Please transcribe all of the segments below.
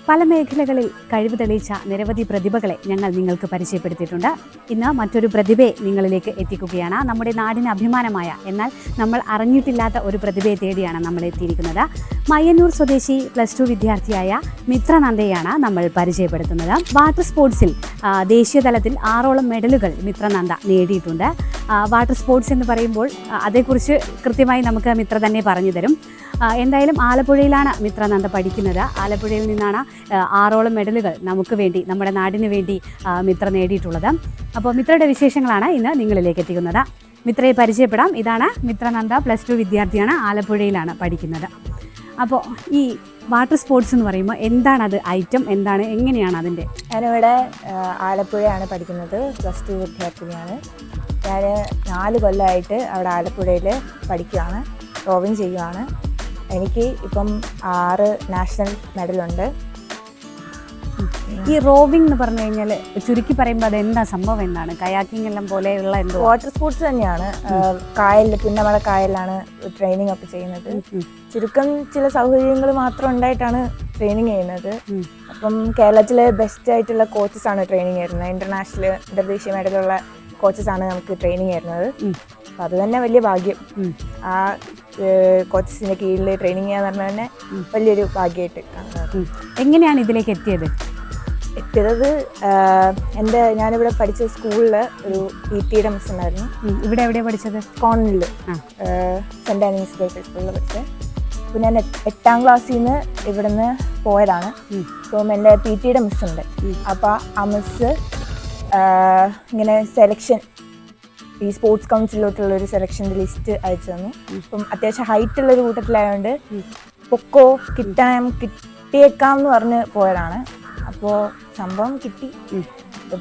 പല മേഖലകളിൽ കഴിവ് തെളിയിച്ച നിരവധി പ്രതിഭകളെ ഞങ്ങൾ നിങ്ങൾക്ക് പരിചയപ്പെടുത്തിയിട്ടുണ്ട്. ഇന്ന് മറ്റൊരു പ്രതിഭയെ നിങ്ങളിലേക്ക് എത്തിക്കുകയാണ്. നമ്മുടെ നാടിന് അഭിമാനമായ എന്നാൽ നമ്മൾ അറിഞ്ഞിട്ടില്ലാത്ത ഒരു പ്രതിഭയെ തേടിയാണ് നമ്മൾ എത്തിയിരിക്കുന്നത്. മയ്യന്നൂർ സ്വദേശി +2 വിദ്യാർത്ഥിയായ മിത്ര നന്ദയെയാണ് നമ്മൾ പരിചയപ്പെടുത്തുന്നത്. വാട്ടർ സ്പോർട്സിൽ ദേശീയ തലത്തിൽ 6ഓളം മെഡലുകൾ മിത്ര നന്ദ നേടിയിട്ടുണ്ട്. വാട്ടർ സ്പോർട്സ് എന്ന് പറയുമ്പോൾ അതേക്കുറിച്ച് കൃത്യമായി നമുക്ക് മിത്ര തന്നെ പറഞ്ഞു തരും. എന്തായാലും ആലപ്പുഴയിലാണ് മിത്ര നന്ദ പഠിക്കുന്നത്. ആലപ്പുഴയിൽ നിന്നാണ് 6ഓളം മെഡലുകൾ നമുക്ക് വേണ്ടി, നമ്മുടെ നാടിന് വേണ്ടി മിത്ര നേടിയിട്ടുള്ളത്. അപ്പോൾ മിത്രയുടെ വിശേഷങ്ങളാണ് ഇന്ന് നിങ്ങളിലേക്ക് എത്തിക്കുന്നത്. മിത്രയെ പരിചയപ്പെടാം. ഇതാണ് മിത്ര നന്ദ, +2 വിദ്യാർത്ഥിയാണ്, ആലപ്പുഴയിലാണ് പഠിക്കുന്നത്. അപ്പോൾ ഈ വാട്ടർ സ്പോർട്സ് എന്ന് പറയുമ്പോൾ എന്താണത്, ഐറ്റം എന്താണ്, എങ്ങനെയാണ് അതിൻ്റെ? ഞാനിവിടെ ആലപ്പുഴയാണ് പഠിക്കുന്നത്, +2 വിദ്യാർത്ഥിനിയാണ്. ഞാൻ 4 കൊല്ലമായിട്ട് അവിടെ ആലപ്പുഴയിൽ പഠിക്കുകയാണ്, റോവിങ് ചെയ്യുകയാണ്. എനിക്ക് ഇപ്പം 6 നാഷണൽ മെഡലുണ്ട്. ഈ റോവിംഗ് എന്ന് പറഞ്ഞു കഴിഞ്ഞാൽ ചുരുക്കി പറയുമ്പോൾ അത് എന്താ സംഭവം, എന്താണ്? കയാക്കിംഗ് എല്ലാം പോലെയുള്ള എന്തോ വാട്ടർ സ്പോർട്സ് തന്നെയാണ്. കായലിൽ, പുന്നമട കായലിലാണ് ട്രെയിനിങ് ഒക്കെ ചെയ്യുന്നത്. ചുരുക്കം ചില സൗകര്യങ്ങൾ മാത്രം ഉണ്ടായിട്ടാണ് ട്രെയിനിങ് ചെയ്യുന്നത്. അപ്പം കേരളത്തിലെ ബെസ്റ്റ് ആയിട്ടുള്ള കോച്ചസാണ് ട്രെയിനിങ് തരുന്നത്. ഇന്റർനാഷണൽ, അന്തർദേശീയ മെഡലുള്ള കോച്ചസാണ് നമുക്ക് ട്രെയിനിങ് തരുന്നത്. അപ്പം അത് തന്നെ വലിയ ഭാഗ്യം. ആ കോച്ചസിൻ്റെ കീഴിൽ ട്രെയിനിങ് ചെയ്യാന്ന് പറഞ്ഞാൽ തന്നെ വലിയൊരു ഭാഗ്യമായിട്ട് കാണുന്നത്. എങ്ങനെയാണ് ഇതിലേക്ക് എത്തിയത്? ഞാനിവിടെ പഠിച്ച സ്കൂളിൽ ഒരു PT-യുടെ മിസ് ഉണ്ടായിരുന്നു. ഇവിടെ എവിടെയാണ് പഠിച്ചത്? കോർണറിൽ സെൻറ് ആനീസ് ഗേൾസ് സ്കൂളിൽ പഠിച്ചത്. അപ്പോൾ ഞാൻ 8ാം ക്ലാസ്സിൽ നിന്ന് ഇവിടെ നിന്ന് പോയതാണ്. അപ്പം എൻ്റെ PT-യുടെ മിസ് ഉണ്ട്. അപ്പോൾ ആ മിസ് ഇങ്ങനെ സെലക്ഷൻ, ഈ സ്പോർട്സ് കൗൺസിലോട്ടുള്ളൊരു സെലക്ഷൻ്റെ ലിസ്റ്റ് അയച്ചു തന്നു. അപ്പം അത്യാവശ്യം ഹൈറ്റുള്ളൊരു കൂട്ടത്തിലായതുകൊണ്ട് പൊക്കോ കിട്ടിയേക്കാം എന്ന് പറഞ്ഞ് പോയതാണ്. അപ്പോൾ സംഭവം കിട്ടി.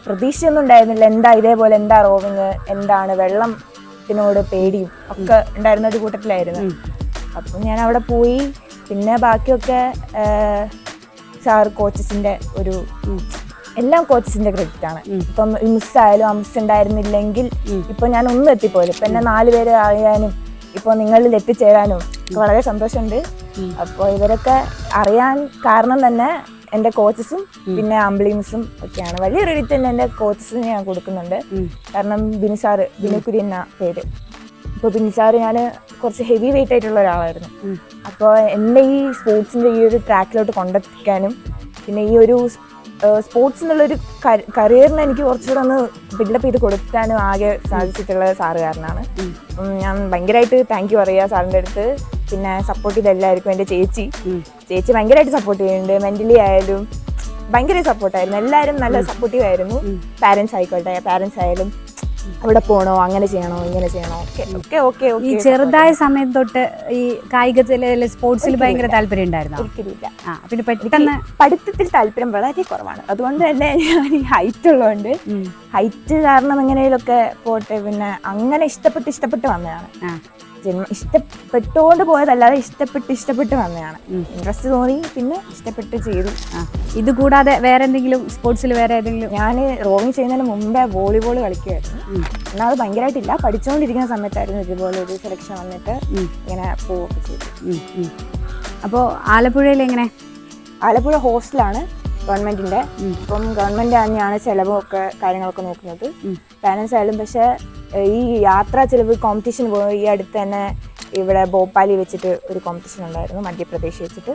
പ്രതീക്ഷയൊന്നും ഉണ്ടായിരുന്നില്ല. എന്താ ഇതേപോലെ, എന്താ റോവിങ്, എന്താണ് വെള്ളത്തിനോട് പേടിയും ഒക്കെ ഉണ്ടായിരുന്ന ഒരു കൂട്ടത്തിലായിരുന്നു. അപ്പം ഞാൻ അവിടെ പോയി. പിന്നെ ബാക്കിയൊക്കെ കോച്ചസിൻ്റെ എല്ലാം കോച്ചസിൻ്റെ ക്രെഡിറ്റാണ്. ഇപ്പം മിസ്സായാലും ആ മിസ് ഉണ്ടായിരുന്നില്ലെങ്കിൽ ഇപ്പം ഞാൻ ഒന്നും എത്തിപ്പോയില്ല. ഇപ്പം എന്നെ 4 പേര് അറിയാനും ഇപ്പോൾ നിങ്ങളിൽ എത്തിച്ചേരാനും വളരെ സന്തോഷമുണ്ട്. അപ്പോൾ ഇവരൊക്കെ അറിയാൻ കാരണം തന്നെ എൻ്റെ കോച്ചസും പിന്നെ അമ്പിളി മിസ്സും ഒക്കെയാണ്. വലിയ ക്രെഡിറ്റ് തന്നെ എൻ്റെ കോച്ചസിന് ഞാൻ കൊടുക്കുന്നുണ്ട്. കാരണം ബിനു കുര്യൻ എന്ന പേര്. ഇപ്പോൾ ബിനു സാറ് ഞാൻ കുറച്ച് ഹെവി വെയിറ്റ് ആയിട്ടുള്ള ഒരാളായിരുന്നു. അപ്പോൾ എന്നെ ഈ സ്പോർട്സിൻ്റെ ഈ ഒരു ട്രാക്കിലോട്ട് കൊണ്ടെത്തിക്കാനും പിന്നെ ഈ ഒരു സ്പോർട്സ് എന്നുള്ളൊരു കരിയറിന് എനിക്ക് കുറച്ചുകൂടെ ഒന്ന് ബിൽഡപ്പ് ചെയ്ത് കൊടുക്കാനും ആകെ സാധിച്ചിട്ടുള്ള സാറ് കാരനാണ്. അപ്പം ഞാൻ ഭയങ്കരമായിട്ട് താങ്ക് യു പറയുക സാറിൻ്റെ അടുത്ത്. പിന്നെ സപ്പോർട്ട് ചെയ്ത എല്ലാവർക്കും. എൻ്റെ ചേച്ചി ഭയങ്കരമായിട്ട് സപ്പോർട്ട് ചെയ്യുന്നുണ്ട്. മെൻ്റലി ആയാലും ഭയങ്കര സപ്പോർട്ടായിരുന്നു. എല്ലാവരും നല്ല സപ്പോർട്ടീവ് ആയിരുന്നു. പാരൻസ് ആയാലും അവിടെ പോകണോ, അങ്ങനെ ചെയ്യണോ, ഇങ്ങനെ ചെയ്യണോ, ഓക്കെ. ഈ ചെറുതായ സമയം തൊട്ട് ഈ കായികത്തിൽ, സ്പോർട്സിൽ ഭയങ്കര താല്പര്യം ഉണ്ടായിരുന്നു? ഒരിക്കലില്ല. പിന്നെ പെട്ടെന്ന് പഠിത്തത്തിൽ താല്പര്യം വളരെ കുറവാണ്. അതുകൊണ്ട് തന്നെ ഞാൻ ഈ ഹൈറ്റ് ഉള്ളതുകൊണ്ട് ഹൈറ്റ് കാരണം എങ്ങനെയൊക്കെ പോട്ടെ, പിന്നെ അങ്ങനെ ഇഷ്ടപ്പെട്ട് വന്നതാണ്. ഇഷ്ടപ്പെട്ടുകൊണ്ട് പോയതല്ലാതെ ഇഷ്ടപ്പെട്ട് വന്നതാണ്. ഇൻട്രസ്റ്റ് തോന്നി, പിന്നെ ഇഷ്ടപ്പെട്ട് ചെയ്തു. ഇത് കൂടാതെ വേറെ എന്തെങ്കിലും സ്പോർട്സിൽ വേറെ ഏതെങ്കിലും? ഞാൻ റോവിങ് ചെയ്യുന്നതിന് മുമ്പേ വോളിബോൾ കളിക്കുമായിരുന്നു. എന്നാൽ അത് ഭയങ്കരമായിട്ടില്ല. പഠിച്ചുകൊണ്ടിരിക്കുന്ന സമയത്തായിരുന്നു ഇതുപോലെ ഒരു സെലക്ഷൻ വന്നിട്ട് ഇങ്ങനെ പോവുകയൊക്കെ ചെയ്തു. അപ്പോൾ ആലപ്പുഴയിൽ എങ്ങനെ? ആലപ്പുഴ ഹോസ്റ്റലാണ് ഗവൺമെൻറ്റിൻ്റെ. ഇപ്പം ഗവൺമെൻറ് തന്നെയാണ് ചിലവൊക്കെ കാര്യങ്ങളൊക്കെ നോക്കുന്നത്. പാരൻസ് ആയാലും. പക്ഷേ ഈ യാത്രാ ചിലവ് കോമ്പറ്റീഷൻ പോയി. ഈ അടുത്ത് തന്നെ ഇവിടെ ഭോപ്പാലി വെച്ചിട്ട് ഒരു കോമ്പറ്റീഷൻ ഉണ്ടായിരുന്നു, മധ്യപ്രദേശ് വെച്ചിട്ട്.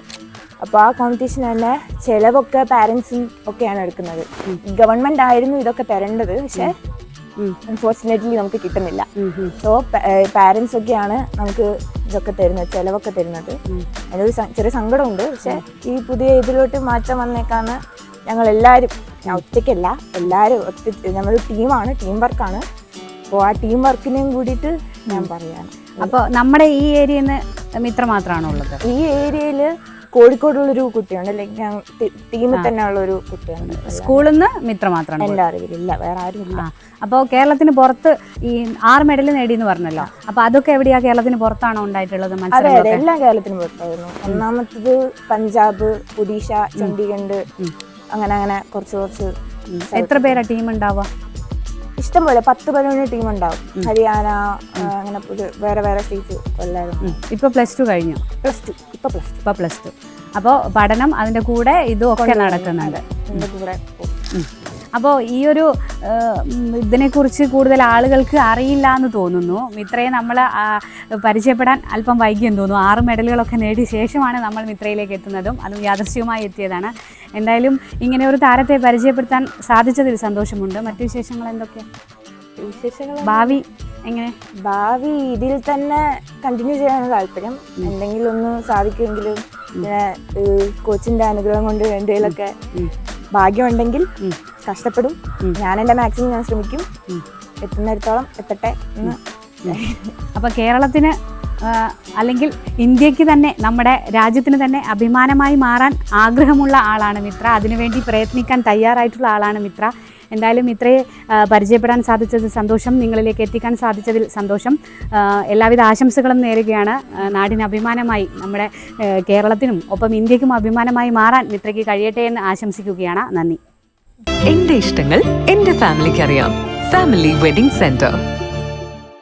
അപ്പോൾ ആ കോമ്പറ്റീഷൻ തന്നെ ചിലവൊക്കെ പാരൻസും ഒക്കെയാണ് എടുക്കുന്നത്. ഗവൺമെൻറ് ആയിരുന്നു ഇതൊക്കെ തരേണ്ടത്, പക്ഷേ അൺഫോർച്ചുനേറ്റ്ലി നമുക്ക് കിട്ടുന്നില്ല. സോ പാരൻസ് ഒക്കെയാണ് നമുക്ക് ഇതൊക്കെ തരുന്നത്, ചിലവൊക്കെ തരുന്നത്. അതിനൊരു ചെറിയ സങ്കടമുണ്ട്. പക്ഷേ ഈ പുതിയ ഇതിലോട്ട് മാറ്റം വന്നേക്കാണ് ഞങ്ങളെല്ലാവരും. ഞാൻ ഒറ്റയ്ക്കല്ല, എല്ലാവരും നമ്മൾ ടീമാണ്, ടീം വർക്കാണ്. അപ്പോൾ ആ ടീം വർക്കിനെയും കൂടിയിട്ട് ഞാൻ പറയുകയാണ്. അപ്പോൾ നമ്മുടെ ഈ ഏരിയയിൽ നിന്ന് മിത്ര മാത്രമാണോ ഉള്ളത്? ഈ ഏരിയയിൽ കോഴിക്കോടുള്ളൊരു കുട്ടിയുണ്ട്, അല്ലെങ്കിൽ ടീമിൽ തന്നെ ഉള്ളൊരു കുട്ടിയുണ്ട്. സ്കൂളിൽ നിന്ന് മിത്ര മാത്രമാണ്? എൻ്റെ അറിവിലില്ല, വേറെ ആരും ഇല്ല. അപ്പോൾ കേരളത്തിന് പുറത്ത് ഈ 6 മെഡൽ നേടിയെന്ന് പറഞ്ഞല്ലോ. അപ്പോൾ അതൊക്കെ എവിടെയാ, കേരളത്തിന് പുറത്താണോ ഉണ്ടായിട്ടുള്ളത്? അതെ, എല്ലാം കേരളത്തിന് പുറത്തായിരുന്നു. ഒന്നാമത്തത് പഞ്ചാബ്, ഒഡീഷ, ചണ്ഡീഗഡ്, അങ്ങനെ കുറച്ച്. എത്ര പേരാ ടീം ഉണ്ടാവുക? ഇഷ്ടംപോലെ 10-15 ടീം ഉണ്ടാവും. ഹരിയാന, അങ്ങനെ വേറെ സ്റ്റേറ്റ്സ് എല്ലാവരും. ഇപ്പോൾ +2 കഴിഞ്ഞു? ഇപ്പൊ പ്ലസ് ടു. അപ്പോൾ പഠനം അതിൻ്റെ കൂടെ ഇതും ഒക്കെ നടക്കുന്നുണ്ട്. എൻ്റെ കൂടെ അപ്പോൾ ഈ ഒരു ഇതിനെക്കുറിച്ച് കൂടുതൽ ആളുകൾക്ക് അറിയില്ല എന്ന് തോന്നുന്നു. മിത്രയെ നമ്മൾ പരിചയപ്പെടാൻ അല്പം വൈകിയെന്ന് തോന്നുന്നു. 6 മെഡലുകളൊക്കെ നേടിയ ശേഷമാണ് നമ്മൾ മിത്രയിലേക്ക് എത്തുന്നതും അതും യാദൃശ്ചികമായി എത്തിയതാണ്. എന്തായാലും ഇങ്ങനെ ഒരു താരത്തെ പരിചയപ്പെടുത്താൻ സാധിച്ചതിൽ സന്തോഷമുണ്ട്. മറ്റു വിശേഷങ്ങൾ എന്തൊക്കെയാണ്? ഭാവി എങ്ങനെ? ഭാവി ഇതിൽ തന്നെ കണ്ടിന്യൂ ചെയ്യാനാണ് താല്പര്യം. എന്തെങ്കിലും ഒന്ന് സാധിക്കുമെങ്കിലും കോച്ചിന്റെ അനുഗ്രഹം കൊണ്ട് എന്തെങ്കിലുമൊക്കെ ഭാഗ്യമുണ്ടെങ്കിൽ കഷ്ടപ്പെടും. ഞാൻ എൻ്റെ മാക്സിമം ഞാൻ ശ്രമിക്കും. എത്തുന്നിടത്തോളം എത്തട്ടെ എന്ന്. അപ്പോൾ കേരളത്തിന് അല്ലെങ്കിൽ ഇന്ത്യക്ക് തന്നെ നമ്മുടെ രാജ്യത്തിന് തന്നെ അഭിമാനമായി മാറാൻ ആഗ്രഹമുള്ള ആളാണ് മിത്ര. അതിനുവേണ്ടി പ്രയത്നിക്കാൻ തയ്യാറായിട്ടുള്ള ആളാണ് മിത്ര. എന്തായാലും മിത്രയെ പരിചയപ്പെടാൻ സാധിച്ചതിൽ സന്തോഷം, നിങ്ങളിലേക്ക് എത്തിക്കാൻ സാധിച്ചതിൽ സന്തോഷം. എല്ലാവിധ ആശംസകളും നേരുകയാണ്. നാടിന് അഭിമാനമായി നമ്മുടെ കേരളത്തിനും ഒപ്പം ഇന്ത്യക്കും അഭിമാനമായി മാറാൻ മിത്രയ്ക്ക് കഴിയട്ടെ എന്ന് ആശംസിക്കുകയാണ്. നന്ദി. എന്റെ ഇഷ്ടങ്ങൾ എന്റെ ഫാമിലിക്ക് അറിയാം. Family wedding centre.